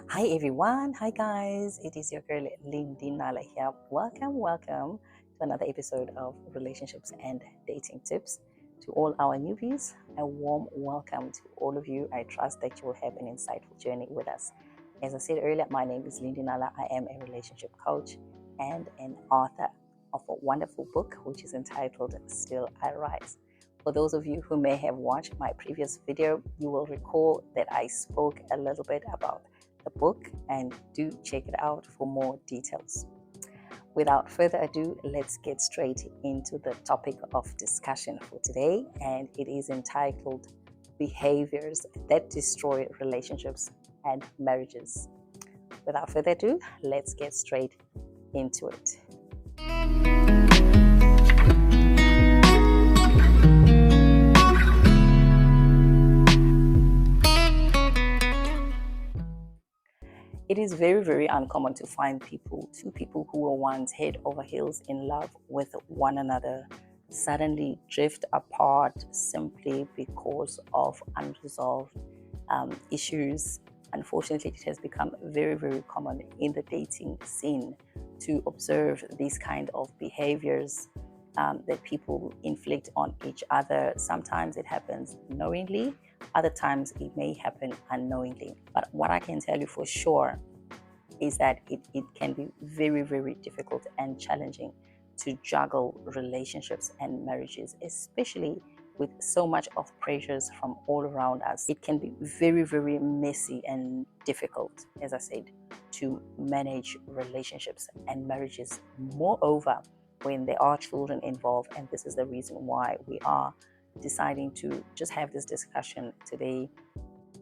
Hi everyone, hi guys, it is your girl Lindy Nala here. Welcome to another episode of Relationships and Dating Tips. To all our newbies, a warm welcome to all of you. I trust that you will have an insightful journey with us. As I said earlier, my name is Lindy Nala. I am a relationship coach and an author of a wonderful book which is entitled Still I Rise. For those of you who may have watched my previous video, you will recall that I spoke a little bit about the book, and do check it out for more details. Without further ado, let's get straight into the topic of discussion for today, and it is entitled Behaviors That Destroy Relationships and Marriages. Without further ado, let's get straight into it. It is very, very uncommon to find two people who were once head over heels in love with one another suddenly drift apart simply because of unresolved issues. Unfortunately, it has become very, very common in the dating scene to observe these kind of behaviors that people inflict on each other. Sometimes it happens knowingly, other times it may happen unknowingly. But what I can tell you for sure is that it can be very, very difficult and challenging to juggle relationships and marriages, especially with so much of pressures from all around us. It can be very, very messy and difficult, as I said, to manage relationships and marriages. Moreover, when there are children involved, and this is the reason why we are deciding to just have this discussion today,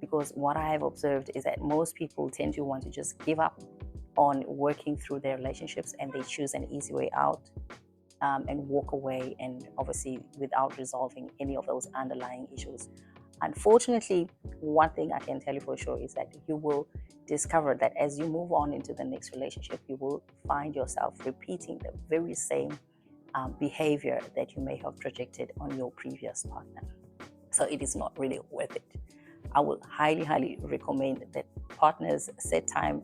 because what I have observed is that most people tend to want to just give up on working through their relationships, and they choose an easy way out and walk away, and obviously without resolving any of those underlying issues. Unfortunately, one thing I can tell you for sure is that you will discover that as you move on into the next relationship, you will find yourself repeating the very same behavior that you may have projected on your previous partner. So it is not really worth it. I would highly, highly recommend that partners set time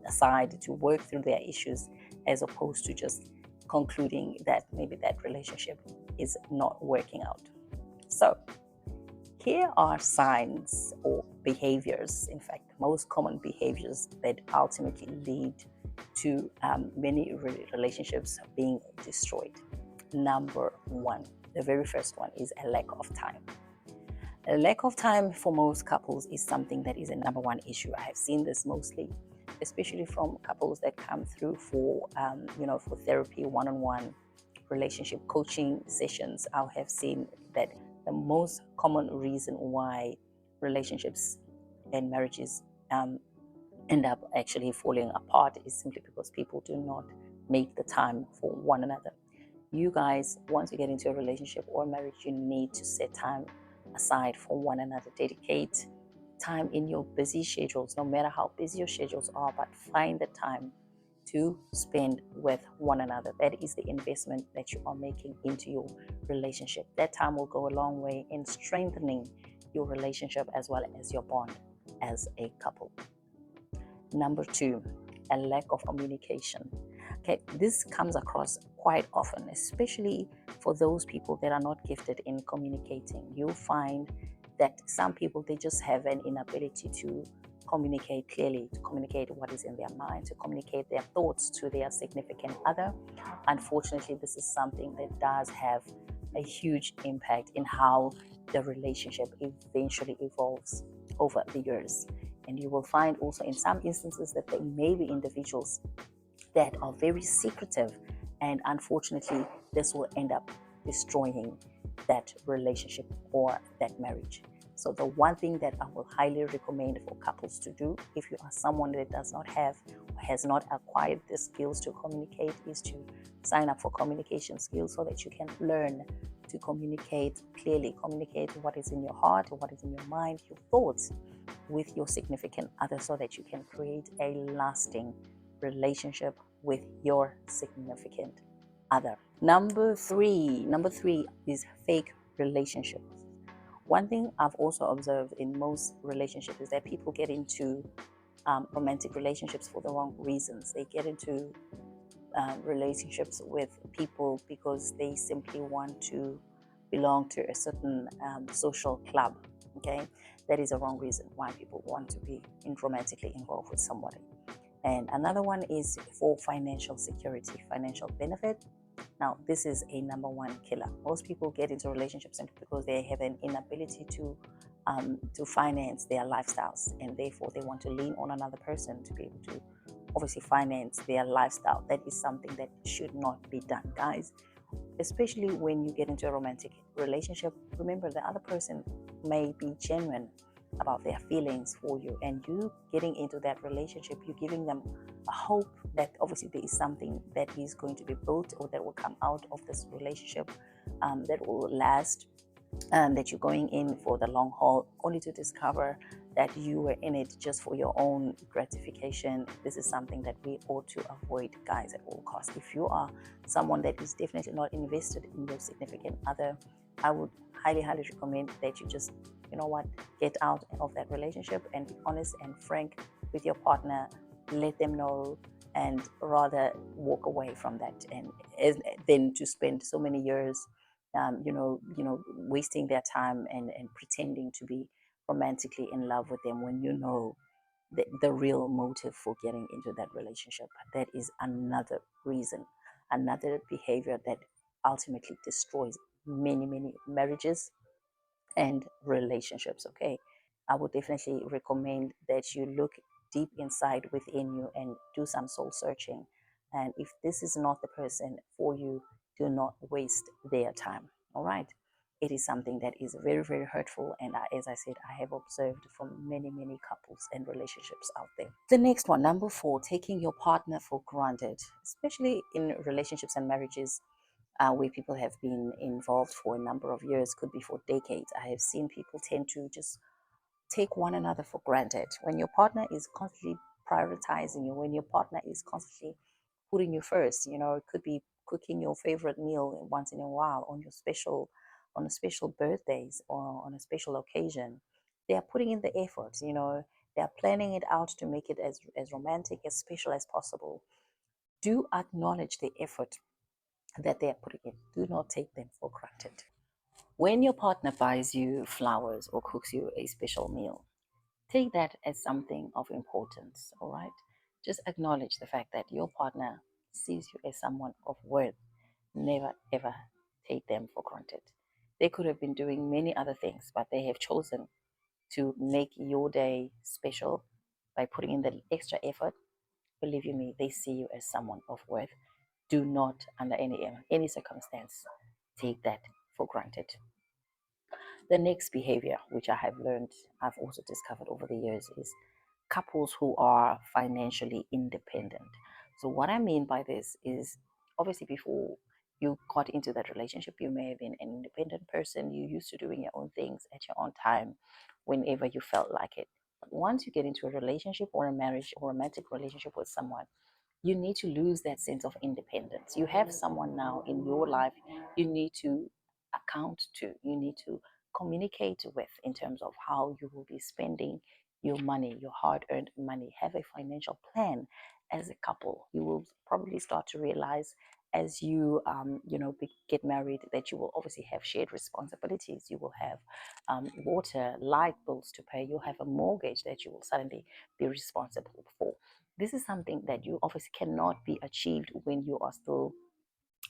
aside to work through their issues, as opposed to just concluding that maybe that relationship is not working out. So here are signs or behaviors, in fact, the most common behaviors that ultimately lead to many relationships being destroyed. Number one, the very first one, is a lack of time. A lack of time for most couples is something that is a number one issue. I have seen this mostly, especially from couples that come through for therapy, one-on-one relationship coaching sessions. I have seen that the most common reason why relationships and marriages end up actually falling apart is simply because people do not make the time for one another. You guys, once you get into a relationship or marriage, you need to set time aside for one another. Dedicate time in your busy schedules, no matter how busy your schedules are, but find the time to spend with one another. That is the investment that you are making into your relationship. That time will go a long way in strengthening your relationship as well as your bond as a couple. Number two, a lack of communication. Okay, this comes across quite often, especially for those people that are not gifted in communicating. You'll find that some people, they just have an inability to communicate clearly, to communicate what is in their mind, to communicate their thoughts to their significant other. Unfortunately, this is something that does have a huge impact in how the relationship eventually evolves over the years. And you will find also in some instances that there may be individuals that are very secretive, and unfortunately this will end up destroying that relationship or that marriage. So the one thing that I will highly recommend for couples to do, if you are someone that does not have or has not acquired the skills to communicate, is to sign up for communication skills so that you can learn to communicate clearly, communicate what is in your heart, what is in your mind, your thoughts with your significant other, so that you can create a lasting relationship with your significant other. Number three is fake relationships. One thing I've also observed in most relationships is that people get into romantic relationships for the wrong reasons. They get into relationships with people because they simply want to belong to a certain social club. Okay, that is a wrong reason why people want to be romantically involved with somebody. And another one is for financial security, financial benefit. Now, this is a number one killer. Most people get into relationships simply because they have an inability to finance their lifestyles, and therefore they want to lean on another person to be able to obviously finance their lifestyle. That is something that should not be done, guys. Especially when you get into a romantic relationship, remember the other person may be genuine about their feelings for you, and you getting into that relationship, you're giving them a hope that obviously there is something that is going to be built or that will come out of this relationship, that will last, that you're going in for the long haul, only to discover that you were in it just for your own gratification. This is something that we ought to avoid, guys, at all costs. If you are someone that is definitely not invested in your significant other, I would highly, highly recommend that you just, you know what, get out of that relationship and be honest and frank with your partner. Let them know, and rather walk away from that, and then to spend so many years wasting their time and pretending to be romantically in love with them when you know the real motive for getting into that relationship. That is another reason, another behavior that ultimately destroys many, many marriages and relationships. Okay, I would definitely recommend that you look deep inside within you and do some soul searching. And if this is not the person for you, do not waste their time. All right, it is something that is very, very hurtful, and as I said, I have observed from many, many couples and relationships out there. The next one, number 4, taking your partner for granted, especially in relationships and marriages where people have been involved for a number of years, could be for decades. I have seen people tend to just take one another for granted. When your partner is constantly prioritizing you, when your partner is constantly putting you first, it could be cooking your favorite meal once in a while on a special birthdays or on a special occasion. They are putting in the effort, they are planning it out to make it as romantic, as special as possible. Do acknowledge the effort that they are putting in. Do not take them for granted. When your partner buys you flowers or cooks you a special meal, take that as something of importance, all right? Just acknowledge the fact that your partner sees you as someone of worth. Never, ever take them for granted. They could have been doing many other things, but they have chosen to make your day special by putting in the extra effort. Believe you me, they see you as someone of worth. Do not, under any circumstance, take that for granted. The next behavior, which I have learned, I've also discovered over the years, is couples who are financially independent. So, what I mean by this is obviously before you got into that relationship, you may have been an independent person. You used to doing your own things at your own time whenever you felt like it. But once you get into a relationship or a marriage or romantic relationship with someone, you need to lose that sense of independence. You have someone now in your life you need to account to, you need to communicate with in terms of how you will be spending your money, your hard earned money. Have a financial plan as a couple. You will probably start to realize as you get married that you will obviously have shared responsibilities. You will have water, light bills to pay. You'll have a mortgage that you will suddenly be responsible for. This is something that you obviously cannot be achieved when you are still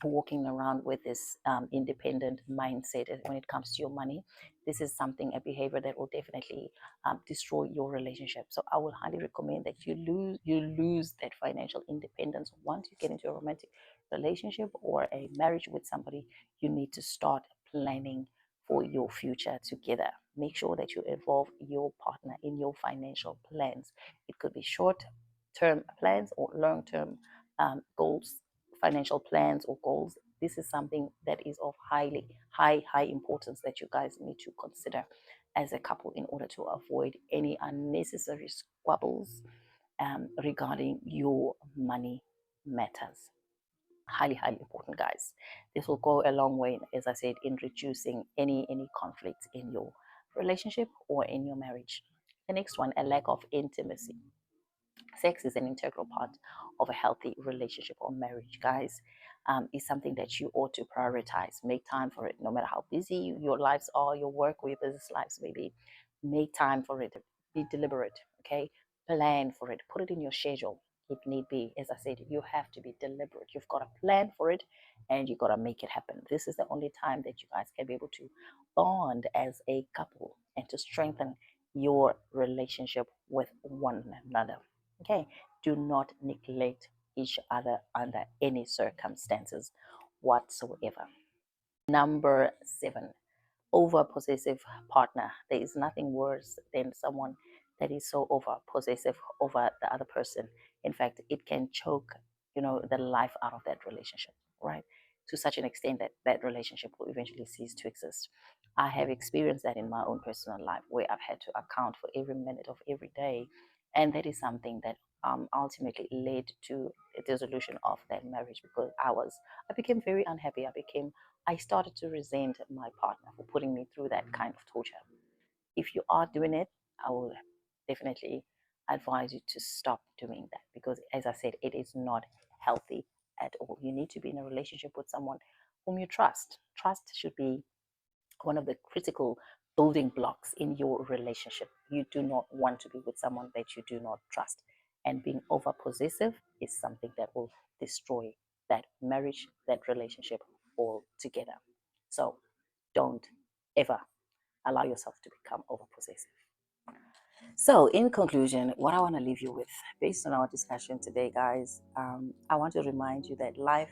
walking around with this independent mindset when it comes to your money. This is something, a behavior that will definitely destroy your relationship. So I would highly recommend that you lose that financial independence once you get into a romantic relationship or a marriage with somebody. You need to start planning for your future together. Make sure that you involve your partner in your financial plans. It could be short term plans or long term goals, financial plans or goals. This is something that is of high importance that you guys need to consider as a couple in order to avoid any unnecessary squabbles regarding your money matters. Highly important, guys. This will go a long way, as I said, in reducing any conflicts in your relationship or in your marriage. The next one, a lack of intimacy. Sex is an integral part of a healthy relationship or marriage, guys. It's something that you ought to prioritize. Make time for it, no matter how busy your lives are, your work or your business lives maybe. Make time for it. Be deliberate, okay? Plan for it. Put it in your schedule if need be. As I said, you have to be deliberate. You've got to plan for it and you got to make it happen. This is the only time that you guys can be able to bond as a couple and to strengthen your relationship with one another. Okay, do not neglect each other under any circumstances whatsoever. Number 7, over possessive partner. There is nothing worse than someone that is so over possessive over the other person. In fact, it can choke, the life out of that relationship, right? To such an extent that that relationship will eventually cease to exist. I have experienced that in my own personal life where I've had to account for every minute of every day. And that is something that ultimately led to a dissolution of that marriage because I became very unhappy. I started to resent my partner for putting me through that kind of torture. If you are doing it, I will definitely advise you to stop doing that because, as I said, it is not healthy at all. You need to be in a relationship with someone whom you trust. Trust should be one of the critical building blocks in your relationship. You do not want to be with someone that you do not trust. And being over possessive is something that will destroy that marriage, that relationship altogether. So don't ever allow yourself to become over possessive. So, in conclusion, what I want to leave you with, based on our discussion today, guys, I want to remind you that life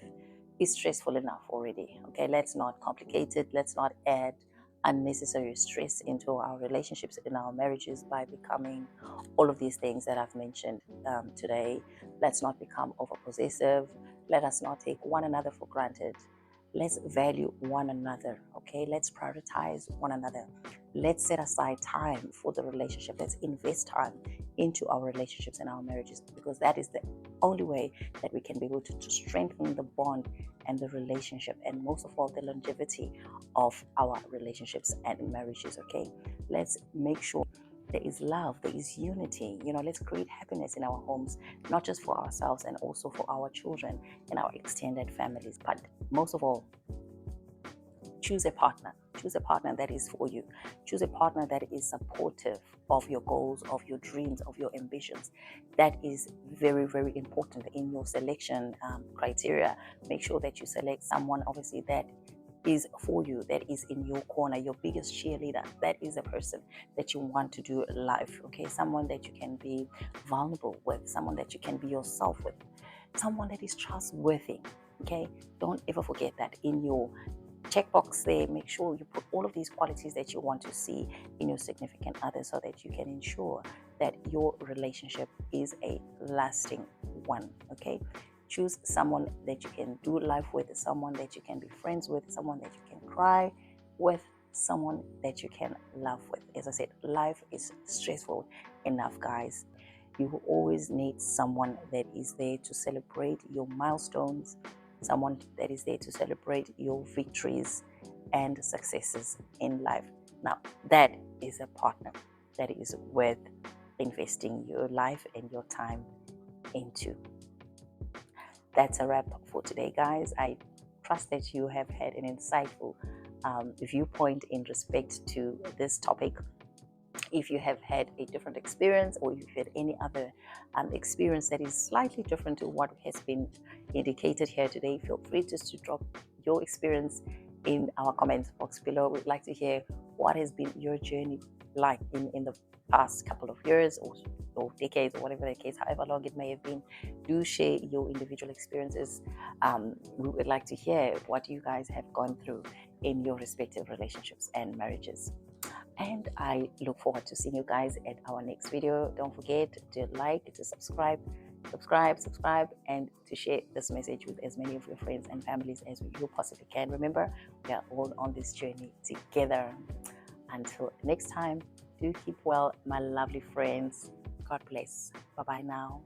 is stressful enough already. Okay, let's not complicate it. Let's not add unnecessary stress into our relationships, in our marriages, by becoming all of these things that I've mentioned today. Let's not become over possessive. Let us not take one another for granted. Let's value one another. Okay, let's prioritize one another. Let's set aside time for the relationship. Let's invest time into our relationships and our marriages because that is the only way that we can be able to strengthen the bond and the relationship, and most of all, the longevity of our relationships and marriages. Okay, let's make sure there is love, there is unity. Let's create happiness in our homes, not just for ourselves and also for our children and our extended families. But most of all, choose a partner. Choose a partner that is for you. Choose a partner that is supportive of your goals, of your dreams, of your ambitions. That is very, very important in your selection criteria. Make sure that you select someone, obviously, that is for you, that is in your corner, your biggest cheerleader. That is a person that you want to do life. Okay, someone that you can be vulnerable with, someone that you can be yourself with, someone that is trustworthy. Okay, don't ever forget that in your checkbox there. Make sure you put all of these qualities that you want to see in your significant other so that you can ensure that your relationship is a lasting one. Okay, choose someone that you can do life with, someone that you can be friends with, someone that you can cry with, someone that you can love with. As I said, life is stressful enough, guys. You will always need someone that is there to celebrate your milestones, someone that is there to celebrate your victories and successes in life. Now, that is a partner that is worth investing your life and your time into. That's a wrap for today, guys. I trust that you have had an insightful viewpoint in respect to this topic. If you have had a different experience, or if you've had any other experience that is slightly different to what has been indicated here today, feel free just to drop your experience in our comments box below. We'd like to hear what has been your journey like in the past couple of years or decades, or whatever the case, however long it may have been. Do share your individual experiences. We would like to hear what you guys have gone through in your respective relationships and marriages. And I look forward to seeing you guys at our next video. Don't forget to like, to subscribe, and to share this message with as many of your friends and families as you possibly can. Remember, we are all on this journey together. Until next time, do keep well, my lovely friends. God bless. Bye-bye now.